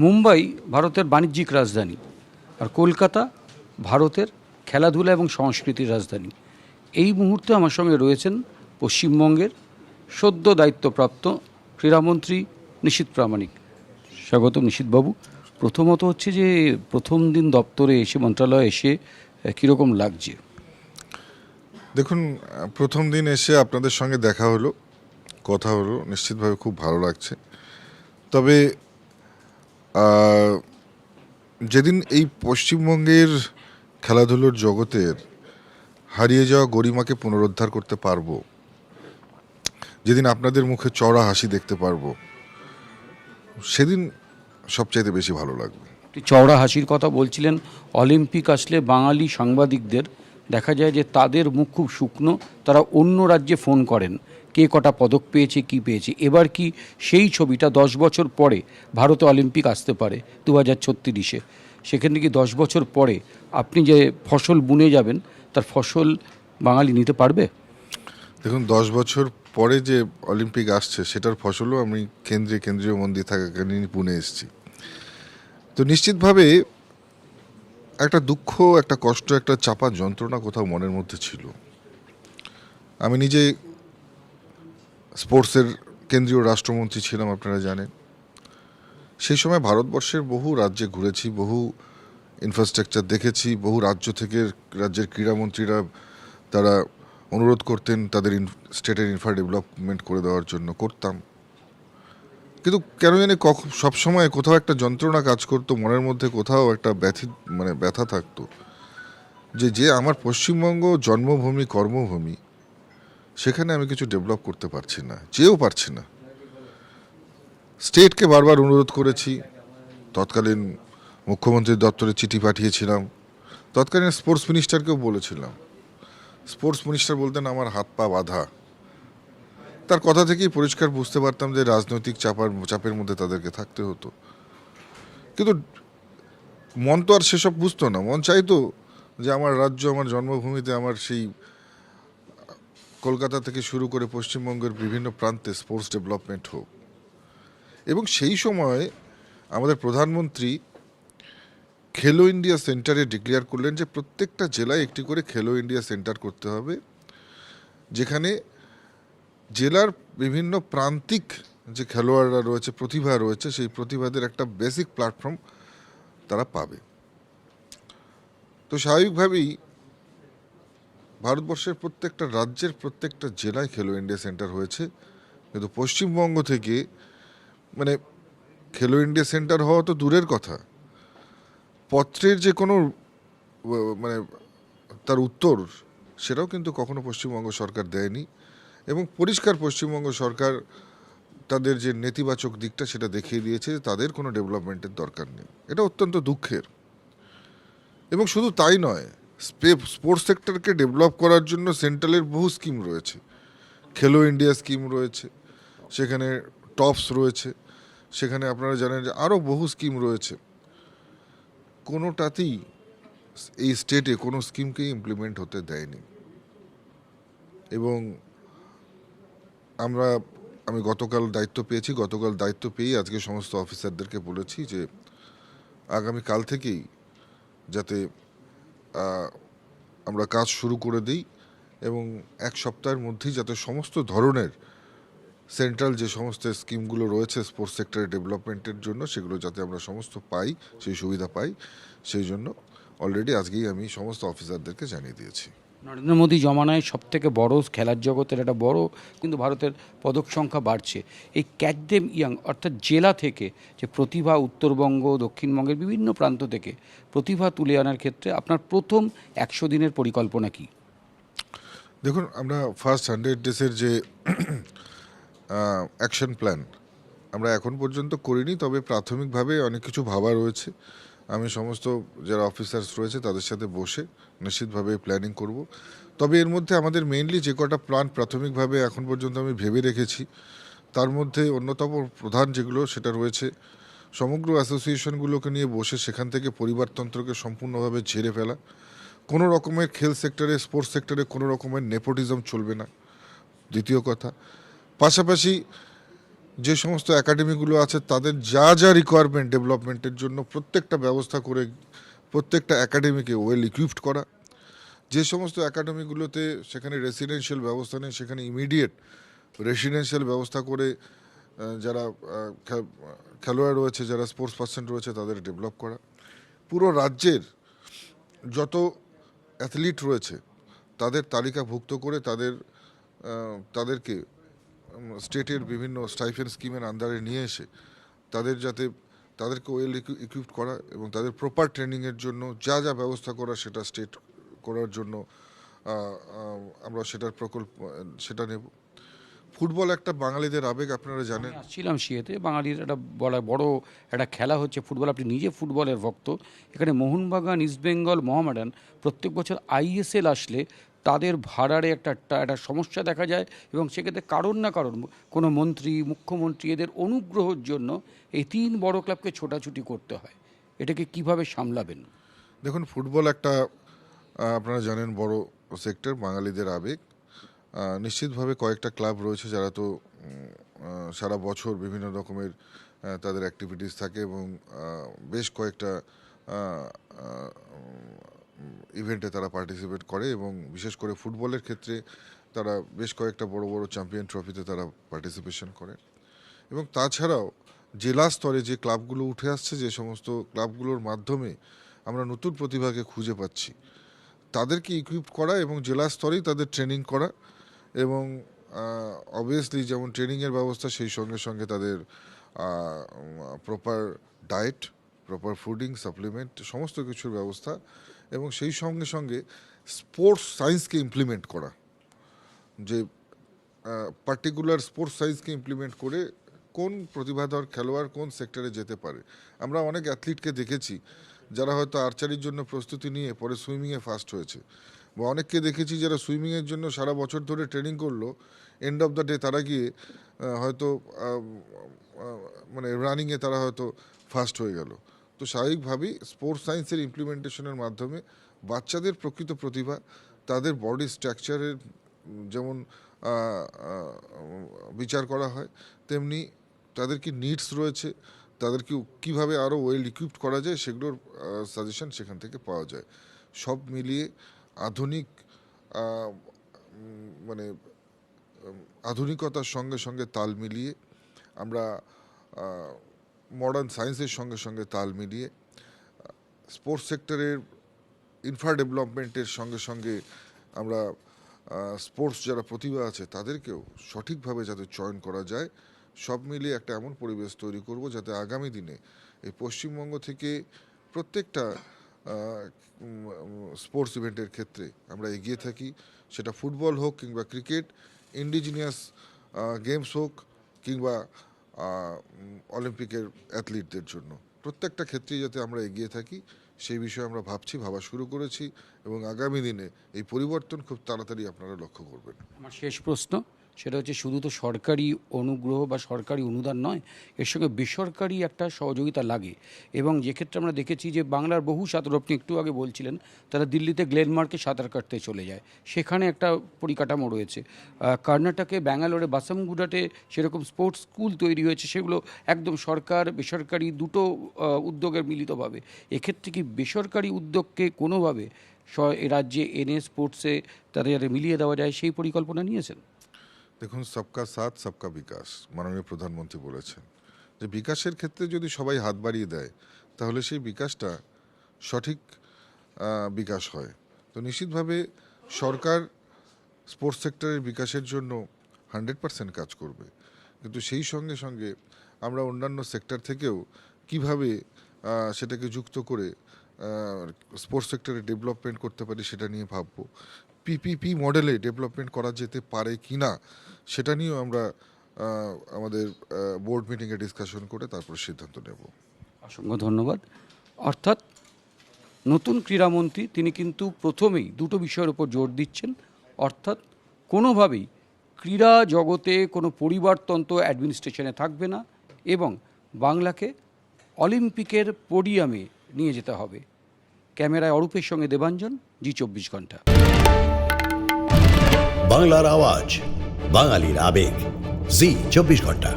মুম্বাই ভারতের বাণিজ্যিক রাজধানী, আর কলকাতা ভারতের খেলাধুলা এবং সংস্কৃতির রাজধানী। এই মুহূর্তে আমার সঙ্গে রয়েছেন পশ্চিমবঙ্গের সদ্য দায়িত্বপ্রাপ্ত ক্রীড়ামন্ত্রী নিশীথ প্রামাণিক। স্বাগত নিশীথবাবু। প্রথমত হচ্ছে যে প্রথম দিন দপ্তরে এসে, মন্ত্রণালয়ে এসে কীরকম লাগছে? দেখুন, প্রথম দিন এসে আপনাদের সঙ্গে দেখা হলো, কথা হলো, নিশ্চিতভাবে খুব ভালো লাগছে। তবে যেদিন এই পশ্চিমবঙ্গের খেলাধুলোর জগতের হারিয়ে যাওয়া গরিমাকে পুনরুদ্ধার করতে পারবো, যেদিন আপনাদের মুখে চড়া হাসি দেখতে পারবো, সেদিন সবচাইতে বেশি ভালো লাগবে। চওড়া হাসির কথা বলছিলেন। অলিম্পিক আসলে বাঙালি সাংবাদিকদের দেখা যায় যে তাদের মুখ খুব শুকনো, তারা অন্য রাজ্যে ফোন করেন কে কটা পদক পেয়েছে, কি পেয়েছে। এবার কি সেই ছবিটা 10 বছর পরে ভারতে অলিম্পিক আসতে পারে 2036-এ, সেখানে কি 10 বছর পরে আপনি যে ফসল বুনে যাবেন তার ফসল বাঙালি নিতে পারবে? দেখুন, 10 বছর পরে যে অলিম্পিক আসছে সেটার ফসলও আমি কেন্দ্রীয় মন্দির থাকাকালীন বুনে এসেছি। তো নিশ্চিতভাবে একটা দুঃখ, একটা কষ্ট, একটা চাপা যন্ত্রণা কোথাও মনের মধ্যে ছিল। আমি নিজে স্পোর্টসের কেন্দ্রীয় রাষ্ট্রমন্ত্রী ছিলাম, আপনারা জানেন। সেই সময় ভারতবর্ষের বহু রাজ্যে ঘুরেছি, বহু ইনফ্রাস্ট্রাকচার দেখেছি, বহু রাজ্যের ক্রীড়ামন্ত্রীরা তারা অনুরোধ করতেন তাদের স্টেটের ইনফ্রা ডেভেলপমেন্ট করে দেওয়ার জন্য, করতাম। কিন্তু কেন জানি সবসময় কোথাও একটা যন্ত্রণা কাজ করতো মনের মধ্যে, কোথাও একটা ব্যথা থাকতো যে আমার পশ্চিমবঙ্গ জন্মভূমি, কর্মভূমি, সেখানে আমি কিছু ডেভেলপ করতে পারছি না, চেয়েও পারছি না। স্টেটকে বারবার অনুরোধ করেছি, তৎকালীন মুখ্যমন্ত্রীর দপ্তরে চিঠি পাঠিয়েছিলাম, তৎকালীন স্পোর্টস মিনিস্টারকেও বলেছিলাম। স্পোর্টস মিনিস্টার বলতেন আমার হাত পা বাঁধা। তার কথা থেকেই পরিষ্কার বুঝতে পারতাম যে রাজনৈতিক চাপের মধ্যে তাদেরকে থাকতে হতো। কিন্তু মন তো আর সেসব বুঝতো না। মন চাইতো যে আমার রাজ্য, আমার জন্মভূমিতে, আমার সেই কলকাতা থেকে শুরু করে পশ্চিমবঙ্গের বিভিন্ন প্রান্তে স্পোর্টস ডেভেলপমেন্ট হোক। এবং সেই সময় আমাদের প্রধানমন্ত্রী খেলো ইন্ডিয়া সেন্টারে ডিক্লেয়ার করলেন যে প্রত্যেকটা জেলায় একটি করে খেলো ইন্ডিয়া সেন্টার করতে হবে, যেখানে জেলার বিভিন্ন প্রান্তিক যে খেলোয়াড়রা রয়েছে, প্রতিভা রয়েছে, সেই প্রতিভাদের একটা বেসিক প্ল্যাটফর্ম তারা পাবে। তো স্বাভাবিকভাবেই ভারতবর্ষের প্রত্যেকটা রাজ্যের প্রত্যেকটা জেলায় খেলো ইন্ডিয়া সেন্টার হয়েছে, কিন্তু পশ্চিমবঙ্গ থেকে খেলো ইন্ডিয়া সেন্টার হওয়া তো দূরের কথা, পত্রের যে কোনো তার উত্তর সেটাও কিন্তু কখনো পশ্চিমবঙ্গ সরকার দেয়নি। এবং পরিষ্কার পশ্চিমবঙ্গ সরকার তাদের যে নেতিবাচক দিকটা সেটা দেখিয়ে দিয়েছে, তাদের কোনো ডেভেলপমেন্টের দরকার নেই। এটা অত্যন্ত দুঃখের। এবং শুধু তাই নয়, স্পোর্টস সেক্টরকে ডেভেলপ করার জন্য সেন্ট্রালের বহু স্কিম রয়েছে। খেলো ইন্ডিয়া স্কিম রয়েছে, সেখানে টপস রয়েছে, সেখানে আপনারা জানেন যে আরও বহু স্কিম রয়েছে। কোনোটাতেই এই স্টেটে কোনো স্কিমকেই ইমপ্লিমেন্ট হতে দেয়নি। এবং আমি গতকাল দায়িত্ব পেয়েই আজকে সমস্ত অফিসারদেরকে বলেছি যে আগামীকাল থেকেই যাতে আমরা কাজ শুরু করে দিই, এবং এক সপ্তাহের মধ্যেই যাতে সমস্ত ধরনের সেন্ট্রাল যে সমস্ত স্কিমগুলো রয়েছে স্পোর্টস সেক্টরের ডেভেলপমেন্টের জন্য, সেগুলো যাতে আমরা সমস্ত পাই, সেই সুবিধা পাই, সেই জন্য অলরেডি আজকেই আমি সমস্ত অফিসারদেরকে জানিয়ে দিয়েছি। নরেন্দ্র মোদী জমানায় সবথেকে বড় খেলার জগতের একটা বড় কিন্তু ভারতের পদক সংখ্যা বাড়ছে। এই ক্যাচ দেম ইয়াং, অর্থাৎ জেলা থেকে যে প্রতিভা, উত্তরবঙ্গ, দক্ষিণবঙ্গের বিভিন্ন প্রান্ত থেকে প্রতিভা তুলে আনার ক্ষেত্রে আপনার প্রথম 100 দিনের পরিকল্পনা কি? দেখুন, আমরা ফার্স্ট 100 ডেজের যে অ্যাকশন প্ল্যান আমরা এখন পর্যন্ত করিনি, তবে প্রাথমিকভাবে অনেক কিছু ভাবা রয়েছে। আমি সমস্ত যারা অফিসার্স রয়েছে তাদের সাথে বসে নিশ্চিতভাবে প্ল্যানিং করব। তবে এর মধ্যে আমাদের মেইনলি যে কটা প্ল্যান প্রাথমিকভাবে এখন পর্যন্ত আমি ভেবে রেখেছি, তার মধ্যে অন্যতম প্রধান যেগুলো সেটা রয়েছে সমগ্র অ্যাসোসিয়েশনগুলোকে নিয়ে বসে সেখান থেকে পরিবারতন্ত্রকে সম্পূর্ণভাবে ঝেড়ে ফেলা। কোনো রকমের স্পোর্টস সেক্টরে কোনো রকমের নেপোটিজম চলবে না, দ্বিতীয় কথা। পাশাপাশি যে সমস্ত একাডেমিগুলো আছে তাদের যা যা রিকোয়ারমেন্ট ডেভেলপমেন্টের জন্য প্রত্যেকটা ব্যবস্থা করে প্রত্যেকটা একাডেমিকে ওয়েল ইকুইপড করা। যে সমস্ত একাডেমিগুলোতে সেখানে রেসিডেন্সিয়াল ব্যবস্থা নেই সেখানে ইমিডিয়েট রেসিডেন্সিয়াল ব্যবস্থা করে যারা খেলোয়াড় রয়েছে, যারা স্পোর্টস পার্সন রয়েছে তাদের ডেভেলপ করা। পুরো রাজ্যের যত অ্যাথলিট রয়েছে তাদের তালিকাভুক্ত করে তাদেরকে স্টেটের বিভিন্ন স্টাইফেন স্কিমের আন্ডারে নিয়ে এসে তাদেরকে ওয়েল ইকুইপড করা এবং তাদের প্রপার ট্রেনিংয়ের জন্য যা যা ব্যবস্থা করা সেটা স্টেট করার জন্য আমরা সেটা নেব। ফুটবল একটা বাঙালিদের আবেগ, আপনারা জানেন। আমি আসছিলাম সিয়েতে, বাঙালির একটা বড় একটা খেলা হচ্ছে ফুটবল। আপনি নিজে ফুটবলের ভক্ত। এখানে মোহনবাগান, ইস্টবেঙ্গল, মোহামেডান প্রত্যেক বছর আইএসএল আসলে তাদের ভাড়ারে একটা সমস্যা দেখা যায় এবং সেক্ষেত্রে কারণ না কারণ কোনো মন্ত্রী, মুখ্যমন্ত্রী এদের অনুগ্রহের জন্য এই 3 বড় ক্লাবকে ছোটাছুটি করতে হয়। এটাকে কিভাবে সামলাবেন? দেখুন, ফুটবল একটা আপনারা জানেন বড় সেক্টর, বাঙালিদের আবেগ। নিশ্চিতভাবে কয়েকটা ক্লাব রয়েছে যারা তো সারা বছর বিভিন্ন রকমের তাদের অ্যাক্টিভিটিস থাকে এবং বেশ কয়েকটা ইভেন্টে তারা পার্টিসিপেট করে এবং বিশেষ করে ফুটবলের ক্ষেত্রে তারা বেশ কয়েকটা বড় বড় চ্যাম্পিয়ন ট্রফিতে তারা পার্টিসিপেশন করে। এবং তাছাড়াও জেলা স্তরে যে ক্লাবগুলো উঠে আসছে, যে সমস্ত ক্লাবগুলোর মাধ্যমে আমরা নতুন প্রতিভাকে খুঁজে পাচ্ছি, তাদেরকে ইকুইপ করা এবং জেলা স্তরেই তাদের ট্রেনিং করা এবং অবভিয়াসলি যেমন ট্রেনিংয়ের ব্যবস্থা, সেই সঙ্গে সঙ্গে তাদের proper diet, proper fooding, supplement সমস্ত কিছুর ব্যবস্থা এবং সেই সঙ্গে সঙ্গে স্পোর্টস সায়েন্সকে ইমপ্লিমেন্ট করা, যে পার্টিকুলার স্পোর্টস সায়েন্সকে ইমপ্লিমেন্ট করে কোন প্রতিভাধর খেলোয়াড় কোন সেক্টরে যেতে পারে। আমরা অনেক অ্যাথলিটকে দেখেছি যারা হয়তো আর্চারির জন্য প্রস্তুতি নিয়ে পরে সুইমিংয়ে ফার্স্ট হয়েছে, বা অনেককে দেখেছি যারা সুইমিংয়ের জন্য সারা বছর ধরে ট্রেনিং করলো, এন্ড অফ দ্য ডে তারা গিয়ে হয়তো মানে রানিংয়ে তারা হয়তো ফার্স্ট হয়ে গেল। তো স্বাভাবিকভাবেই স্পোর্টস সায়েন্সের ইমপ্লিমেন্টেশনের মাধ্যমে বাচ্চাদের প্রকৃত প্রতিভা, তাদের বডি স্ট্রাকচারের যেমন বিচার করা হয়, তেমনি তাদের কি নিডস রয়েছে, তাদেরকে কীভাবে আরও ওয়েল ইকুইপড করা যায় সেগুলোর সাজেশন সেখান থেকে পাওয়া যায়। সব মিলিয়ে আধুনিকতার সঙ্গে সঙ্গে তাল মিলিয়ে আমরা মডার্ন সায়েন্সের সঙ্গে সঙ্গে তাল মিলিয়ে স্পোর্টস সেক্টরের ইনফ্রা ডেভেলপমেন্টের সঙ্গে সঙ্গে আমরা স্পোর্টস যারা প্রতিভা আছে তাদেরকেও সঠিকভাবে যাতে চয়ন করা যায়, সব মিলিয়ে একটা এমন পরিবেশ তৈরি করব যাতে আগামী দিনে এই পশ্চিমবঙ্গ থেকে প্রত্যেকটা স্পোর্টস ইভেন্টের ক্ষেত্রে আমরা এগিয়ে থাকি। সেটা ফুটবল হোক কিংবা ক্রিকেট, ইন্ডিজিনিয়াস গেমস হোক কিংবা অলিম্পিকের অ্যাথলিটদের জন্য, প্রত্যেকটা ক্ষেত্রেই যাতে আমরা এগিয়ে থাকি সেই বিষয়ে আমরা ভাবা শুরু করেছি এবং আগামী দিনে এই পরিবর্তন খুব তাড়াতাড়ি আপনারা লক্ষ্য করবেন। আমার শেষ প্রশ্ন, সেটা হচ্ছে শুধু তো সরকারি অনুগ্রহ বা সরকারি অনুদান নয়, এর সঙ্গে বেসরকারি একটা সহযোগিতা লাগে এবং যেক্ষেত্রে আমরা দেখেছি যে বাংলার বহু ছাত্র, আপনি একটু আগে বলছিলেন, তারা দিল্লিতে গ্লেনমার্কে সাঁতার কাটতে চলে যায়, সেখানে একটা পরিকাঠামো রয়েছে। কর্ণাটকে ব্যাঙ্গালোরে বাসামগুডাতে সেরকম স্পোর্টস স্কুল তৈরি হয়েছে, সেগুলো একদম সরকার বেসরকারি দুটো উদ্যোগের মিলিতভাবে। এক্ষেত্রে কি বেসরকারি উদ্যোগকে কোনোভাবে রাজ্যে এনে স্পোর্টসে তাদের মিলিয়ে দেওয়া যায়, সেই পরিকল্পনা নিয়েছেন? দেখুন, সবকা সাথ সবকা বিকাশ মাননীয় প্রধানমন্ত্রী বলেছেন, যে বিকাশের ক্ষেত্রে যদি সবাই হাত বাড়িয়ে দেয় তাহলে সেই বিকাশটা সঠিক বিকাশ হয়। তো নিশ্চিতভাবে সরকার স্পোর্টস সেক্টরের বিকাশের জন্য 100% কাজ করবে, কিন্তু সেই সঙ্গে সঙ্গে আমরা অন্যান্য সেক্টর থেকেও কিভাবে সেটাকে যুক্ত করে স্পোর্টস সেক্টরে ডেভেলপমেন্ট করতে পারি সেটা নিয়ে ভাববো। পিপিপি মডেলে ডেভেলপমেন্ট করা যেতে পারে কি না সেটা নিয়েও আমরা আমাদের বোর্ড মিটিংয়ে ডিসকাশন করে তারপর সিদ্ধান্ত নেব। অসংখ্য ধন্যবাদ। অর্থাৎ নতুন ক্রীড়ামন্ত্রী তিনি কিন্তু প্রথমেই দুটো বিষয়ের উপর জোর দিচ্ছেন, অর্থাৎ কোনোভাবেই ক্রীড়া জগতে কোনো পরিবারতন্ত্র অ্যাডমিনিস্ট্রেশনে থাকবে না এবং বাংলাকে অলিম্পিকের পোডিয়ামে নিয়ে যেতে হবে। ক্যামেরায় অরূপের সঙ্গে দেবাঞ্জন, জি24 ঘন্টা। বাংলার আওয়াজ, বাঙালির আবেগ, জি24 ঘন্টা।